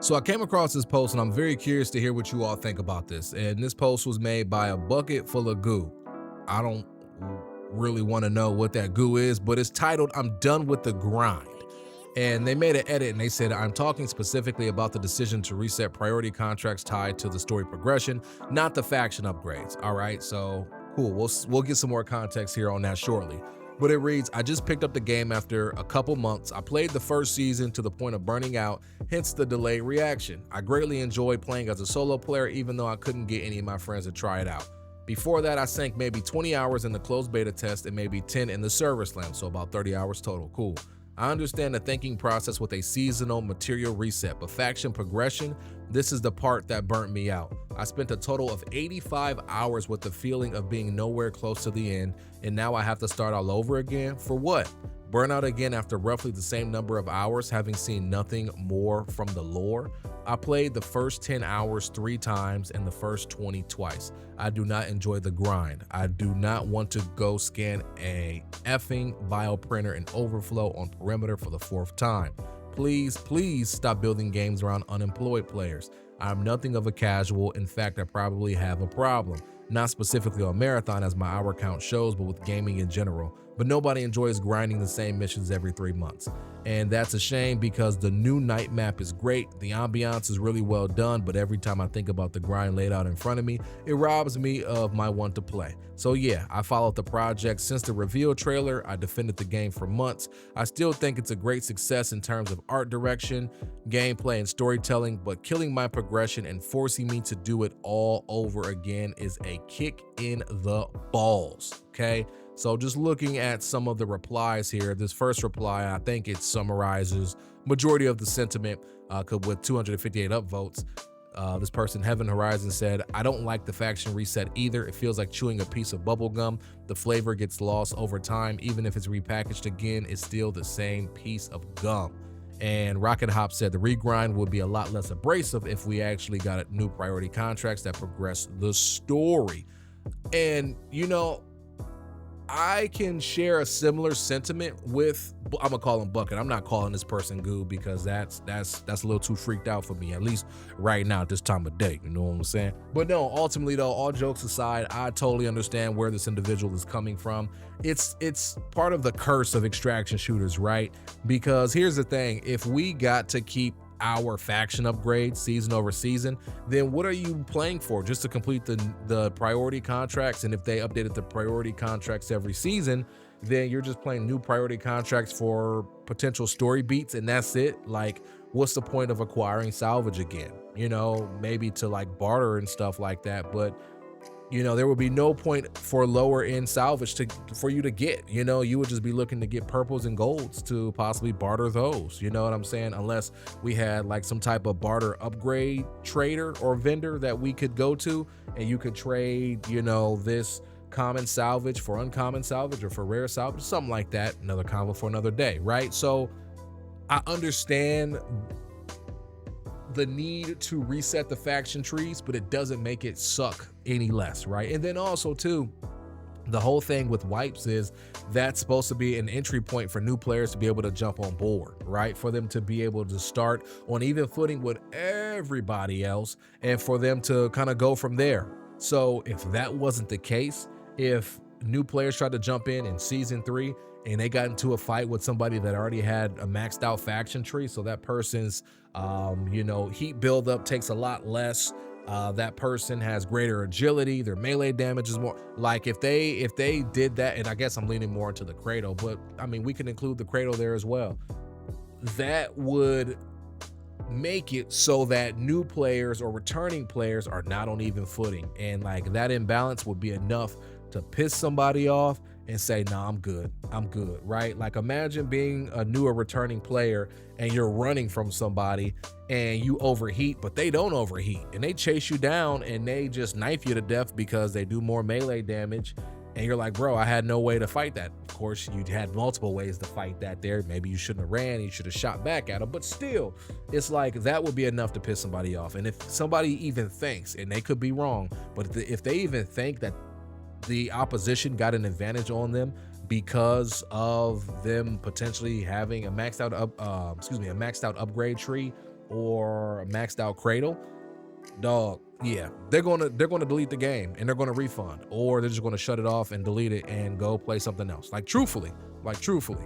So I came across this post and I'm very curious to hear what you all think about this. And this post was made by a bucket full of goo. I don't really want to know what that goo is, but it's titled "I'm Done with the Grind." And they made an edit and they said, "I'm talking specifically about the decision to reset priority contracts tied to the story progression, not the faction upgrades." All right, so cool. We'll get some more context here on that shortly. But it reads, "I just picked up the game after a couple months. I played the first season to the point of burning out, hence the delayed reaction. I greatly enjoyed playing as a solo player, even though I couldn't get any of my friends to try it out. Before that, I sank maybe 20 hours in the closed beta test and maybe 10 in the server slam, so about 30 hours total. Cool. I understand the thinking process with a seasonal material reset, but faction progression, this is the part that burnt me out. I spent a total of 85 hours with the feeling of being nowhere close to the end, and now I have to start all over again? For what? Burnout again after roughly the same number of hours, having seen nothing more from the lore? I played the first 10 hours 3 times and the first 20 twice. I do not enjoy the grind. I do not want to go scan a effing bioprinter and overflow on perimeter for the 4th time. Please stop building games around unemployed players. I'm nothing of a casual. In fact, I probably have a problem. Not specifically on Marathon as my hour count shows, but with gaming in general. But nobody enjoys grinding the same missions every 3 months. And that's a shame because the new night map is great. The ambiance is really well done, but every time I think about the grind laid out in front of me, it robs me of my want to play. So yeah, I followed the project since the reveal trailer. I defended the game for months. I still think it's a great success in terms of art direction, gameplay, and storytelling, but killing my progression and forcing me to do it all over again is a kick in the balls, okay? So just looking at some of the replies here, this first reply, I think it summarizes majority of the sentiment with 258 upvotes. This person, Heaven Horizon, said, "I don't like the faction reset either. It feels like chewing a piece of bubble gum. The flavor gets lost over time. Even if it's repackaged again, it's still the same piece of gum." And Rocket Hop said, "The regrind would be a lot less abrasive if we actually got new priority contracts that progress the story." And, you know, I can share a similar sentiment with, I'm gonna call him Bucket. I'm not calling this person Goo because that's a little too freaked out for me, at least right now at this time of day. You know what I'm saying? But no, ultimately though, all jokes aside, I totally understand where this individual is coming from. It's part of the curse of extraction shooters, right? Because here's the thing: if we got to keep our faction upgrades season over season, then what are you playing for? Just to complete the priority contracts? And if they updated the priority contracts every season, then you're just playing new priority contracts for potential story beats and that's it. Like, what's the point of acquiring salvage again? You know, maybe to like barter and stuff like that, but you know, there would be no point for lower end salvage for you to get. You know, you would just be looking to get purples and golds to possibly barter those. You know what I'm saying? Unless we had like some type of barter upgrade trader or vendor that we could go to and you could trade, you know, this common salvage for uncommon salvage or for rare salvage, something like that. Another convo for another day, right? So I understand the need to reset the faction trees, but it doesn't make it suck any less, right? And then also too, the whole thing with wipes is that's supposed to be an entry point for new players to be able to jump on board, right? For them to be able to start on even footing with everybody else and for them to kind of go from there. So if that wasn't the case, if new players tried to jump in season 3 and they got into a fight with somebody that already had a maxed out faction tree, so that person's you know, heat buildup takes a lot less, that person has greater agility, their melee damage is more, like if they did that, and I guess I'm leaning more into the Cradle, but I mean we can include the Cradle there as well, that would make it so that new players or returning players are not on even footing, and like that imbalance would be enough to piss somebody off and say, "Nah, I'm good, right?" Like imagine being a newer returning player and you're running from somebody and you overheat, but they don't overheat and they chase you down and they just knife you to death because they do more melee damage. And you're like, "Bro, I had no way to fight that." Of course, you had multiple ways to fight that there. Maybe you shouldn't have ran, you should have shot back at them, but still, it's like that would be enough to piss somebody off. And if somebody even thinks, and they could be wrong, but if they even think that the opposition got an advantage on them because of them potentially having a maxed out upgrade tree or a maxed out Cradle, dog, yeah, they're gonna delete the game and they're gonna refund, or they're just gonna shut it off and delete it and go play something else. Like truthfully,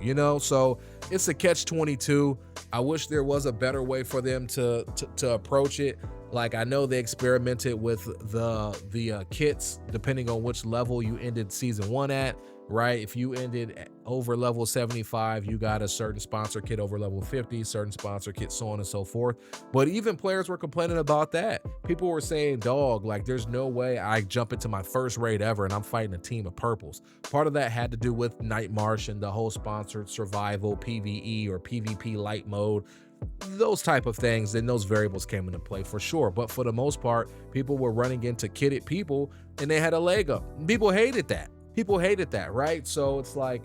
you know. So it's a catch-22. I wish there was a better way for them to approach it. Like, I know they experimented with the kits depending on which level you ended season 1 at, right? If you ended over level 75, you got a certain sponsor kit. Over level 50, certain sponsor kit, so on and so forth. But even players were complaining about that. People were saying, dog, like, there's no way I jump into my first raid ever and I'm fighting a team of purples. Part of that had to do with Night March and the whole sponsored survival PvE or PvP light mode, those type of things. Then those variables came into play for sure. But for the most part, people were running into kitted people and they had a leg up. People hated that, right? So it's like,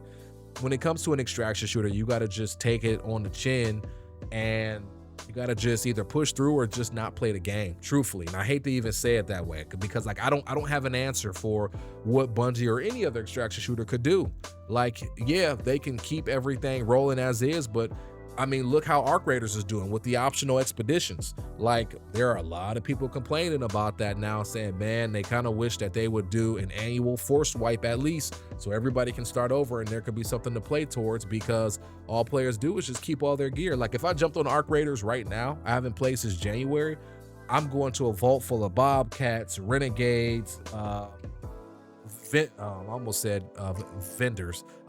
when it comes to an extraction shooter, you got to just take it on the chin and you got to just either push through or just not play the game, truthfully. And I hate to even say it that way, because like, I don't have an answer for what Bungie or any other extraction shooter could do. Like, yeah, they can keep everything rolling as is, but I mean, look how Arc Raiders is doing with the optional expeditions. Like, there are a lot of people complaining about that now, saying, man, they kind of wish that they would do an annual force wipe at least, so everybody can start over and there could be something to play towards, because all players do is just keep all their gear. Like, if I jumped on Arc Raiders right now, I haven't played since January, I'm going to a vault full of Bobcats, Renegades,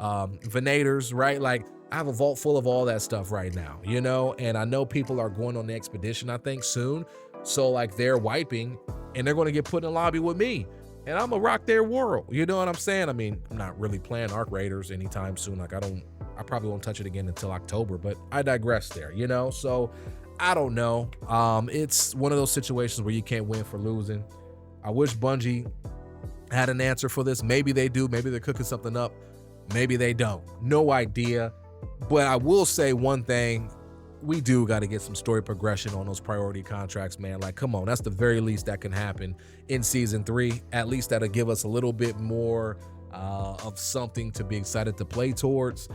Venators, right? Like, I have a vault full of all that stuff right now, you know, and I know people are going on the expedition, I think, soon. So like, they're wiping and they're going to get put in a lobby with me and I'm gonna rock their world. You know what I'm saying? I mean, I'm not really playing Arc Raiders anytime soon. Like, I probably won't touch it again until October, but I digress there, you know? So I don't know. It's one of those situations where you can't win for losing. I wish Bungie had an answer for this. Maybe they do. Maybe they're cooking something up. Maybe they don't. No idea. But I will say one thing, we do got to get some story progression on those priority contracts, man. Like, come on, that's the very least that can happen in season 3. At least that'll give us a little bit more of something to be excited to play towards.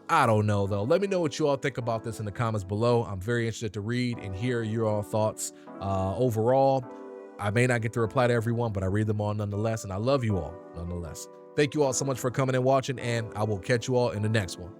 I don't know, though. Let me know what you all think about this in the comments below. I'm very interested to read and hear your all thoughts. Overall, I may not get to reply to everyone, but I read them all nonetheless, and I love you all nonetheless. Thank you all so much for coming and watching, and I will catch you all in the next one.